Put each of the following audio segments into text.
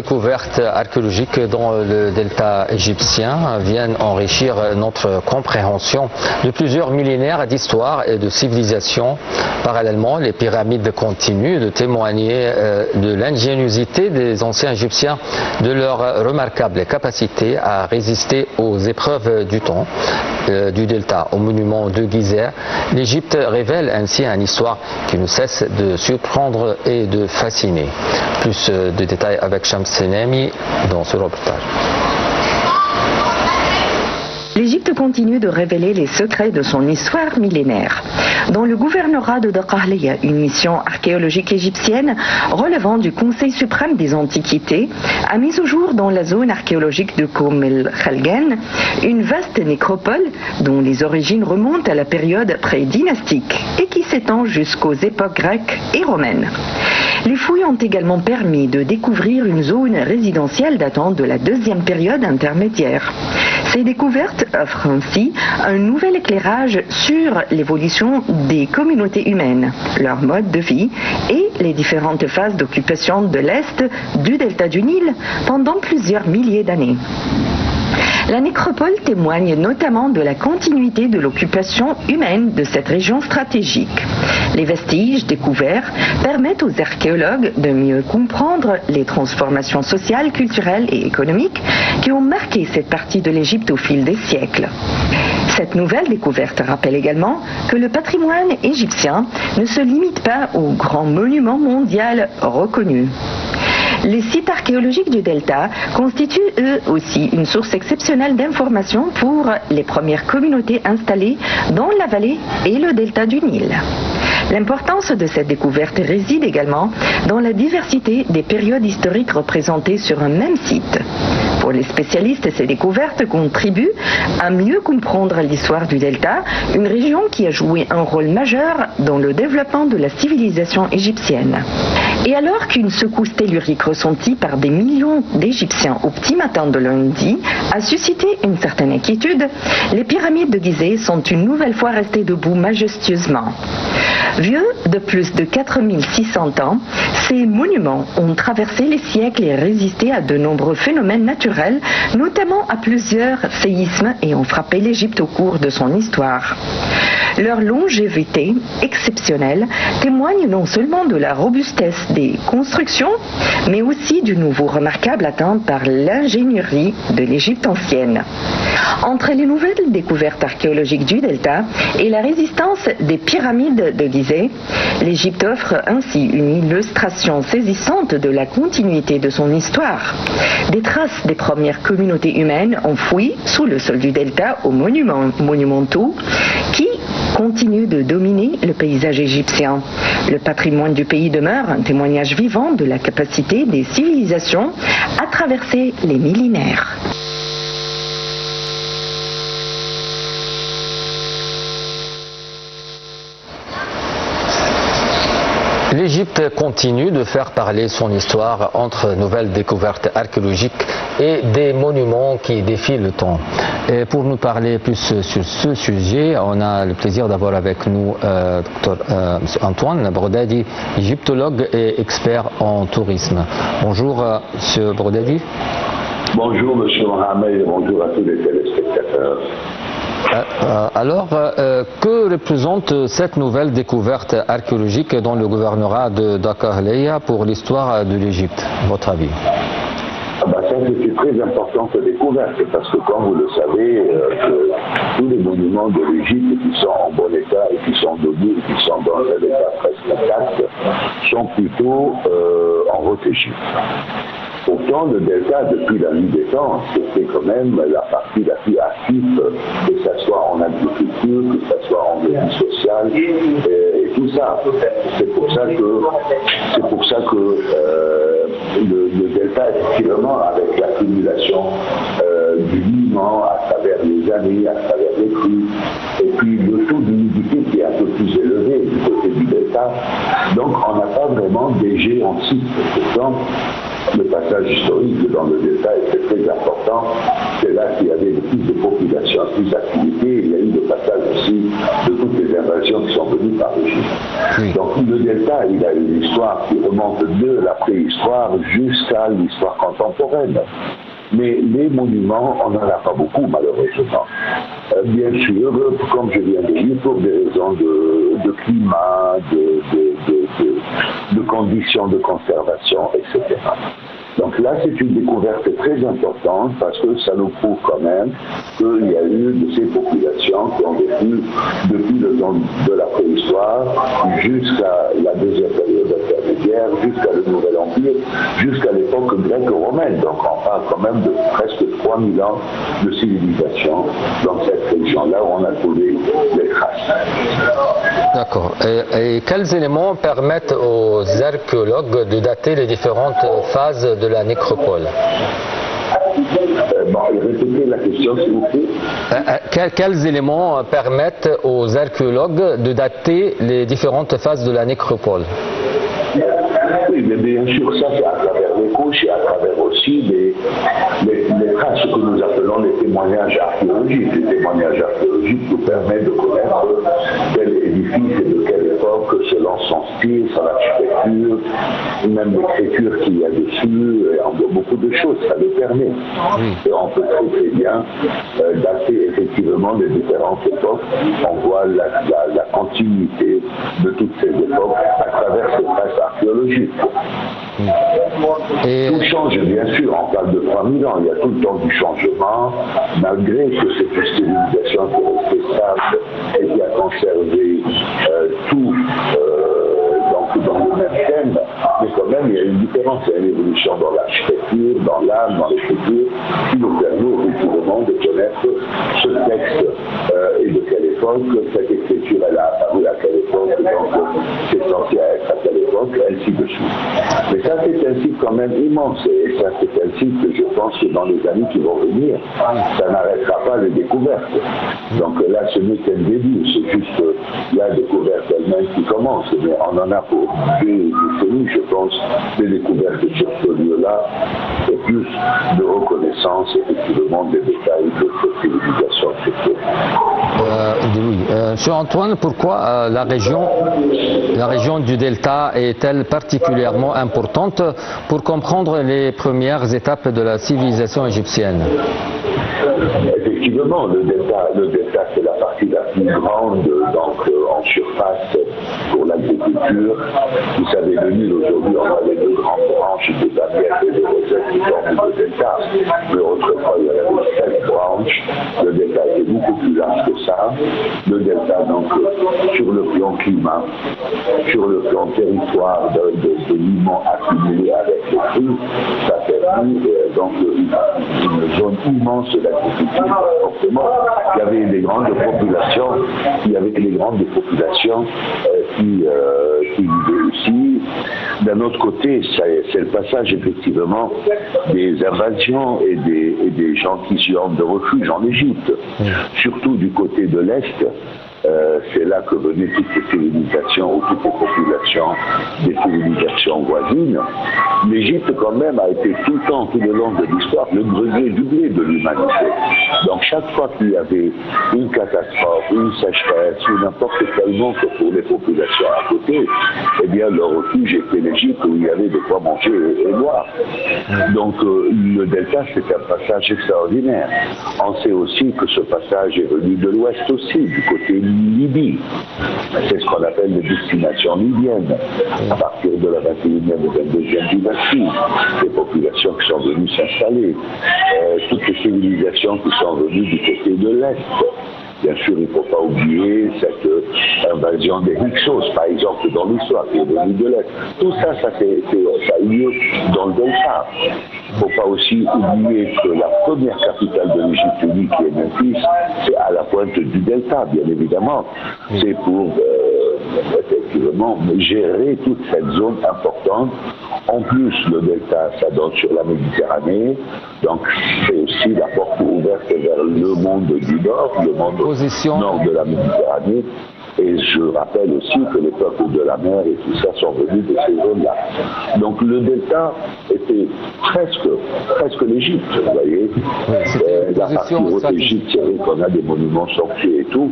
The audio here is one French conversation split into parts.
découvertes archéologiques dans le delta égyptien viennent enrichir notre compréhension de plusieurs millénaires d'histoire et de civilisation. Parallèlement, les pyramides continuent de témoigner de l'ingéniosité des anciens Égyptiens, de leur remarquable capacité à résister aux épreuves du temps. Du delta au monument de Gizeh, l'Égypte révèle ainsi une histoire qui ne cesse de surprendre et de fasciner. Plus de détails avec Shams Senemi dans ce reportage. L'Égypte continue de révéler les secrets de son histoire millénaire. Dans le gouvernorat de Daqarliya, une mission archéologique égyptienne relevant du Conseil suprême des Antiquités a mis au jour dans la zone archéologique de Koum el-Khalgan une vaste nécropole dont les origines remontent à la période pré-dynastique et qui s'étend jusqu'aux époques grecques et romaines. Les fouilles ont également permis de découvrir une zone résidentielle datant de la deuxième période intermédiaire. Ces découvertes offrent ainsi un nouvel éclairage sur l'évolution des communautés humaines, leur mode de vie et les différentes phases d'occupation de l'Est du delta du Nil pendant plusieurs milliers d'années. La nécropole témoigne notamment de la continuité de l'occupation humaine de cette région stratégique. Les vestiges découverts permettent aux archéologues de mieux comprendre les transformations sociales, culturelles et économiques qui ont marqué cette partie de l'Égypte au fil des siècles. Cette nouvelle découverte rappelle également que le patrimoine égyptien ne se limite pas aux grands monuments mondiaux reconnus. Les sites archéologiques du delta constituent eux aussi une source exceptionnelle d'informations pour les premières communautés installées dans la vallée et le delta du Nil. L'importance de cette découverte réside également dans la diversité des périodes historiques représentées sur un même site. Pour les spécialistes, ces découvertes contribuent à mieux comprendre l'histoire du delta, une région qui a joué un rôle majeur dans le développement de la civilisation égyptienne. Et alors qu'une secousse tellurique ressentie par des millions d'Égyptiens au petit matin de lundi a suscité une certaine inquiétude, les pyramides de Gizeh sont une nouvelle fois restées debout majestueusement. Vieux de plus de 4600 ans, ces monuments ont traversé les siècles et résisté à de nombreux phénomènes naturels, notamment à plusieurs séismes, et ont frappé l'Égypte au cours de son histoire. Leur longévité exceptionnelle témoigne non seulement de la robustesse des constructions, mais aussi du niveau remarquable atteint par l'ingénierie de l'Égypte ancienne. Entre les nouvelles découvertes archéologiques du delta et la résistance des pyramides de Gizeh, l'Égypte offre ainsi une illustration saisissante de la continuité de son histoire. Des traces des premières communautés humaines enfouies sous le sol du delta aux monuments monumentaux qui continuent de dominer le paysage égyptien. Le patrimoine du pays demeure un témoignage vivant de la capacité des civilisations à traverser les millénaires. L'Égypte continue de faire parler son histoire entre nouvelles découvertes archéologiques et des monuments qui défient le temps. Et pour nous parler plus sur ce sujet, on a le plaisir d'avoir avec nous Dr Antoine Brodadi, égyptologue et expert en tourisme. Bonjour Monsieur Brodadi. Bonjour Monsieur Mohamed et bonjour à tous les téléspectateurs. Alors, que représente cette nouvelle découverte archéologique dans le gouvernorat de Daqarliya pour l'histoire de l'Égypte, votre avis? Ça, c'est une très importante découverte parce que, comme vous le savez, tous les monuments de l'Égypte qui sont en bon état et qui sont debout et qui sont dans un état presque intact sont plutôt en haute Égypte. Pourtant, le delta, depuis la nuit des temps, c'était quand même la partie la plus active, que ce soit en agriculture, que ce soit en vie sociale, et tout ça. C'est pour ça que le delta, effectivement, avec l'accumulation du limon à travers les années, à travers les crues, et puis le taux d'humidité qui est un peu plus élevé du côté du delta, donc on n'a pas vraiment des géants sites. Pourtant, le passage historique dans le delta était très important. C'est là qu'il y avait le plus de population, plus d'activité. Il y a eu le passage aussi de toutes les invasions qui sont venus par l'Égypte. Oui. Donc le delta, il a une histoire qui remonte de la préhistoire jusqu'à l'histoire contemporaine. Mais les monuments, on n'en a pas beaucoup malheureusement. Bien sûr, comme je viens de dire, pour des raisons de climat, de conditions de conservation, etc. Donc là, c'est une découverte très importante parce que ça nous prouve quand même qu'il y a eu de ces populations qui ont vécu depuis le temps de la préhistoire jusqu'à la deuxième période intermédiaire, jusqu'à le Nouvel Empire, jusqu'à l'époque grecque-romaine. Donc on parle quand même de presque 3000 ans de civilisation dans cette région-là où on a trouvé des traces. D'accord. Et quels éléments permettent aux archéologues de dater les différentes phases de la nécropole? Répétez la question, s'il vous plaît. Quels éléments permettent aux archéologues de dater les différentes phases de la nécropole? Oui, mais bien sûr, ça c'est à travers les couches et à travers aussi les traces, ce que nous appelons les témoignages archéologiques. Les témoignages archéologiques nous permettent de connaître quel édifice et de quelle époque, selon son style, son architecture, même l'écriture qu'il y a dessus, et beaucoup de choses, ça le permet. Et on peut très bien dater effectivement les différentes époques. On voit la continuité de toutes ces époques à travers ces traces archéologiques. Et... Tout change, bien sûr, on parle de 3000 ans, il y a tout le temps du changement, malgré que c'est une civilisation qui est restée stable et qui a conservé tout dans le même thème, mais quand même il y a une différence, il y a une évolution dans l'architecture, dans l'âme, dans l'écriture, qui nous permet effectivement de connaître ce texte et de quelle époque, cette écriture elle a apparu à quelle époque, donc c'est censé être à quelle époque, ainsi de suite. Mais ça c'est un site quand même immense, et ça c'est un site que je pense que dans les années qui vont venir, ça n'arrêtera pas les découvertes. Donc là ce n'est qu'un début, c'est juste la découverte elle-même qui commence, mais on en a pour des décennies, je pense, des découvertes sur ce lieu-là, et plus de reconnaissance effectivement des détails de cette civilisation. Monsieur Antoine, pourquoi la région du Delta est-elle particulièrement importante pour comprendre les premières étapes de la civilisation égyptienne? Effectivement, le delta c'est la partie la plus grande donc, en surface pour l'agriculture. Vous savez, le Nil aujourd'hui, on a les deux grandes branches des Amiettes et des Rosettes qui forment le delta. Mais autrefois, il y avait 7 branches. Le delta était beaucoup plus large que ça. Le delta, donc, sur le plan climat, sur le plan territoire de limons accumulés avec les crues, ça permet donc une zone immense d'agriculture. Forcément, il y avait des grandes populations, qui vivaient ici. D'un autre côté, c'est le passage effectivement des invasions et des gens qui s'y rendent de refuge en Égypte, surtout du côté de l'Est. C'est là que venaient toutes les civilisations ou toutes les populations des civilisations voisines. L'Égypte quand même a été tout le temps, tout le long de l'histoire, le grenier du blé de l'humanité. Donc chaque fois qu'il y avait une catastrophe, une sécheresse ou n'importe quel manque pour les populations à côté, eh bien le refuge était l'Égypte où il y avait de quoi manger et boire. Donc le delta c'est un passage extraordinaire. On sait aussi que ce passage est venu de l'ouest aussi, du côté Libye. C'est ce qu'on appelle les destinations libyennes. À partir de la 21e et 22e dynastie, les populations qui sont venues s'installer, toutes les civilisations qui sont venues du côté de l'Est. Bien sûr, il ne faut pas oublier cette invasion des Hyksos, par exemple, dans l'histoire, qui est venue de l'Est. Tout ça, ça a eu lieu dans le delta. Il ne faut pas aussi oublier que la première capitale de l'Égypte unie, qui est Memphis, c'est à la pointe du delta, bien évidemment. C'est pour effectivement gérer toute cette zone importante. En plus, le delta, ça donne sur la Méditerranée, donc c'est aussi la porte ouverte vers le monde du Nord, le monde nord de la Méditerranée. Et je rappelle aussi que les peuples de la mer et tout ça sont venus de ces zones-là. Donc le delta était presque l'Égypte, vous voyez. La partie haute Égypte, c'est vrai qu'on a des monuments sanctuaires et tout,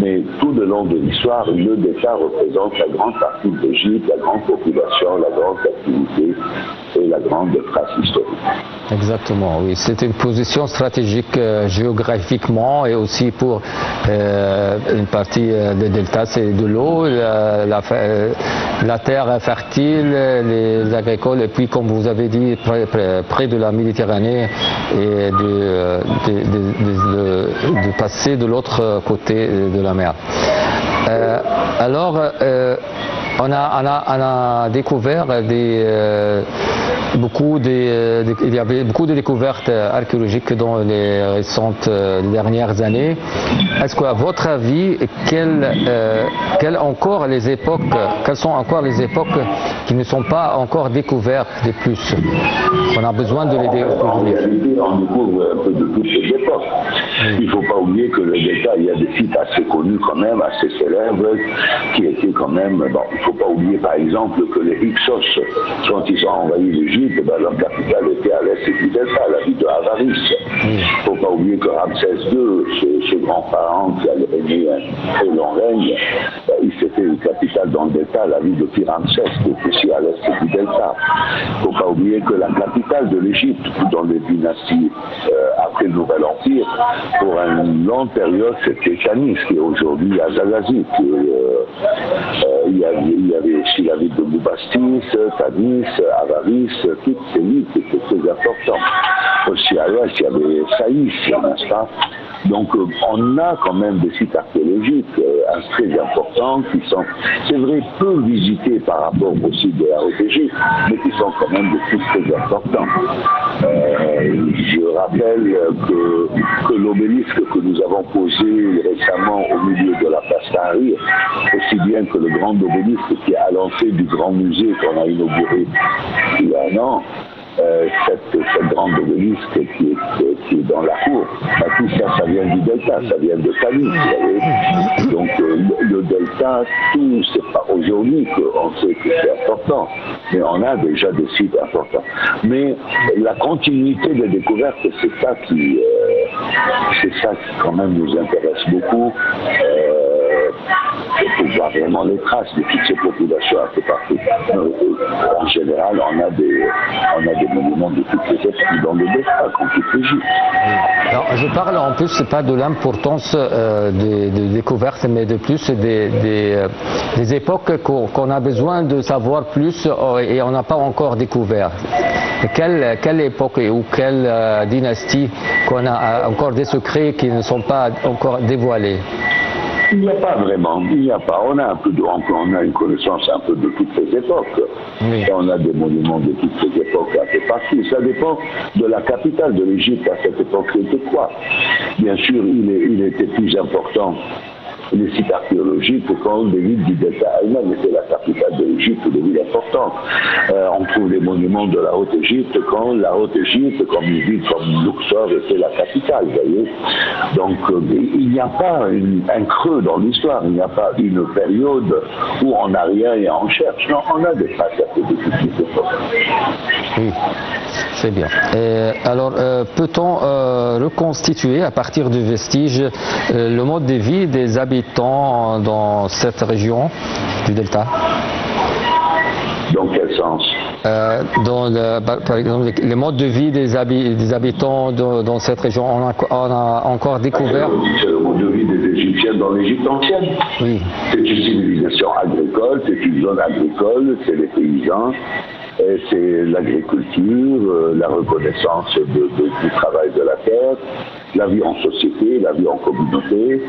mais tout le long de l'histoire, le delta représente la grande partie de l'Égypte, la grande population, la grande activité et la grande trace historique. Exactement, oui. C'est une position stratégique géographiquement et aussi pour une partie des deltas, c'est de l'eau, la terre fertile, les agricoles, et puis comme vous avez dit, près de la Méditerranée et de passer de l'autre côté de la mer. On a découvert il y avait beaucoup de découvertes archéologiques dans les récentes dernières années. Est-ce qu'à votre avis, quelles sont encore les époques qui ne sont pas encore découvertes de plus? On a besoin de les découvrir. En réalité, on découvre un peu de toutes les époques. Il ne faut pas oublier que le delta, il y a des sites assez connus quand même, assez célèbres, qui étaient quand même... Bon, il ne faut pas oublier par exemple que les Hyksos, quand ils ont envahi l'Égypte, leur capitale était à l'est du delta, la ville de Avaris. Il ne faut pas oublier que Ramsès II, ce grand pharaon qui allait régner un très long règne, il s'était une capitale dans le delta, la ville de Pyramsès, qui est aussi à l'est du delta. Il ne faut pas oublier que la capitale de l'Égypte, dans les dynasties après le Nouvel Empire, pour une longue période, c'était Tanis, qui est aujourd'hui Azagazit. Il y avait aussi la ville de Boubastis, Tanis, Avaris, toutes ces villes qui étaient très importantes. Aussi à l'ouest, il y avait Saïs, n'est-ce pas? Donc on a quand même des sites archéologiques très importants qui sont, c'est vrai, peu visités par rapport aux sites de la Haute-Égypte, mais qui sont quand même des sites très importants. Je rappelle que l'obélisque que nous avons posé récemment au milieu de la place Tahrir, aussi bien que le grand obélisque qui est à l'entrée du grand musée qu'on a inauguré il y a un an, cette grande obélisque qui est dans la cour, tout ça, ça vient du delta, ça vient de Tanis, vous savez. Donc le delta, tout, c'est pas aujourd'hui qu'on sait que c'est important, mais on a déjà des sites importants. Mais la continuité des découvertes, c'est ça qui quand même nous intéresse beaucoup. Pour voir vraiment les traces de toutes ces populations un peu partout. En général, on a des monuments de toutes les époques dans le delta, comme toute l'Égypte. Alors, je parle en plus pas de l'importance des découvertes, mais de plus des époques qu'on a besoin de savoir plus et on n'a pas encore découvert. Quelle époque ou quelle dynastie qu'on a encore des secrets qui ne sont pas encore dévoilés? Il n'y a pas vraiment, il n'y a pas. On a une connaissance un peu de toutes les époques. Oui. On a des monuments de toutes les époques un peu partout. Ça dépend de la capitale de l'Égypte à cette époque, c'était quoi? Bien sûr, il était plus important. Les sites archéologiques quand les villes du delta elles-mêmes étaient la capitale de l'Égypte ou des villes importantes. On trouve les monuments de la Haute-Égypte quand la Haute-Égypte, comme une ville comme Luxor, était la capitale, vous voyez. Donc il n'y a pas un creux dans l'histoire, il n'y a pas une période où on n'a rien et on cherche. Non, on a des traces de toutes les époques. Oui, c'est bien. Alors, peut-on reconstituer à partir du vestige le mode de vie des habitants dans cette région du delta? Dans quel sens? Par exemple, les modes de vie des habitants dans cette région, on a encore découvert. C'est le mode de vie des Égyptiens dans l'Égypte ancienne. Oui. C'est une civilisation agricole, c'est une zone agricole, c'est les paysans. C'est l'agriculture, la reconnaissance du travail de la terre, la vie en société, la vie en communauté,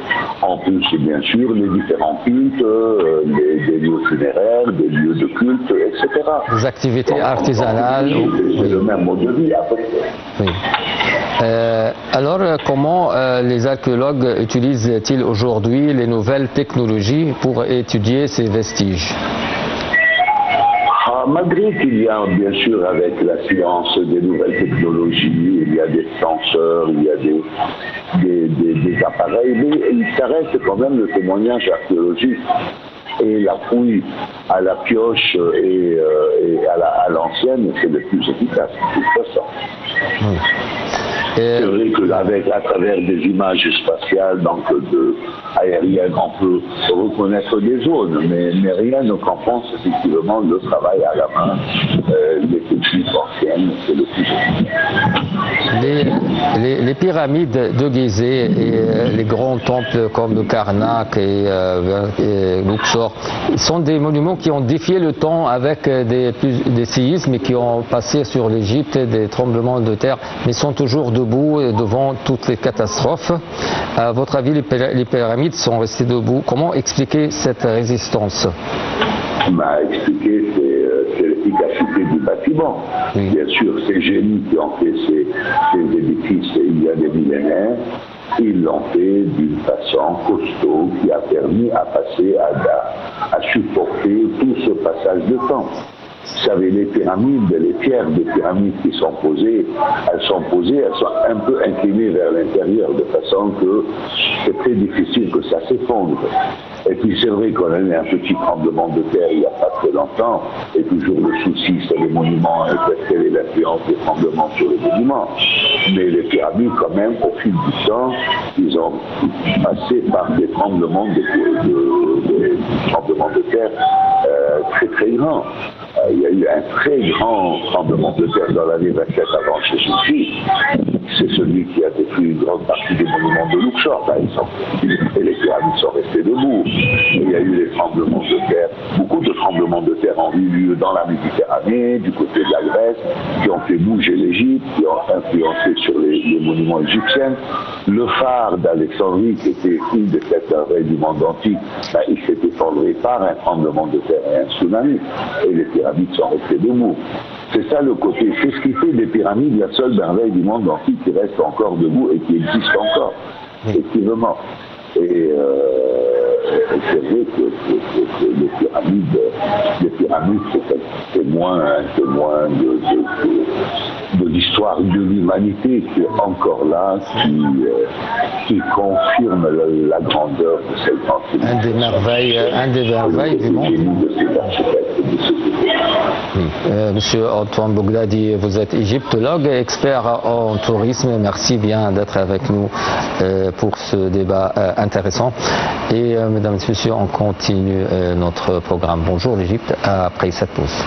en plus bien sûr les différents cultes, des lieux funéraires, des lieux de culte, etc. Des activités artisanales. C'est le même mode de vie à peu près. Oui. Alors comment les archéologues utilisent-ils aujourd'hui les nouvelles technologies pour étudier ces vestiges? Malgré qu'il y a bien sûr avec la science des nouvelles technologies, il y a des senseurs, il y a des appareils, mais ça reste quand même le témoignage archéologique. Et la fouille à la pioche et à l'ancienne, c'est le plus efficace, de toute façon. Oui. C'est vrai qu'à travers des images spatiales, donc aériennes, on peut reconnaître des zones, mais rien ne compense effectivement le travail à la main, les techniques anciennes, c'est le plus efficace. Les pyramides de Gizeh et les grands temples comme le Karnak et Luxor sont des monuments qui ont défié le temps avec des séismes qui ont passé sur l'Égypte, des tremblements de terre, mais sont toujours debout devant toutes les catastrophes. À votre avis, les pyramides sont restées debout. Comment expliquer cette résistance? Expliquer, c'est l'efficacité du bâtiment. Oui. Bien sûr, ces génies qui ont fait ces édifices il y a des millénaires, ils l'ont fait d'une façon costaud qui a permis à passer, à supporter tout ce passage de temps. Vous savez, les pyramides, les pierres des pyramides qui sont posées, elles sont un peu inclinées vers l'intérieur, de façon que c'est très difficile que ça s'effondre. Et puis c'est vrai qu'on a eu un petit tremblement de terre il n'y a pas très longtemps, et toujours le souci c'est les monuments, et quelle est l'influence des tremblements sur les monuments. Mais les pyramides quand même, au fil du temps, ils ont passé par des tremblements de terre très très grands. Il y a eu un très grand tremblement de terre dans l'année 27 avant Jésus-Christ. C'est celui qui a détruit une grande partie des monuments de Luxor, par exemple. Et les pyramides sont restées debout. Il y a eu des tremblements de terre. Beaucoup de tremblements de terre ont eu lieu dans la Méditerranée, du côté de la Grèce, qui ont fait bouger l'Égypte, qui ont influencé sur les monuments égyptiens. Le phare d'Alexandrie, qui était une des sept merveilles du monde antique, il s'est effondré par un tremblement de terre et un tsunami. Et les pyramides sont restées debout. C'est ça le côté. C'est ce qui fait des pyramides la seule merveille du monde antique qui reste encore debout et qui existe encore, effectivement. Et c'est vrai que les pyramides, c'est un témoin de l'histoire de l'humanité qui est encore là, qui confirme la grandeur de cette grande. Un des merveilles du monde. Oui. Monsieur Antoine Bogdadi, vous êtes égyptologue, expert en tourisme. Merci bien d'être avec nous pour ce débat intéressant. Et mesdames et messieurs, on continue notre programme. Bonjour l'Égypte après cette pause.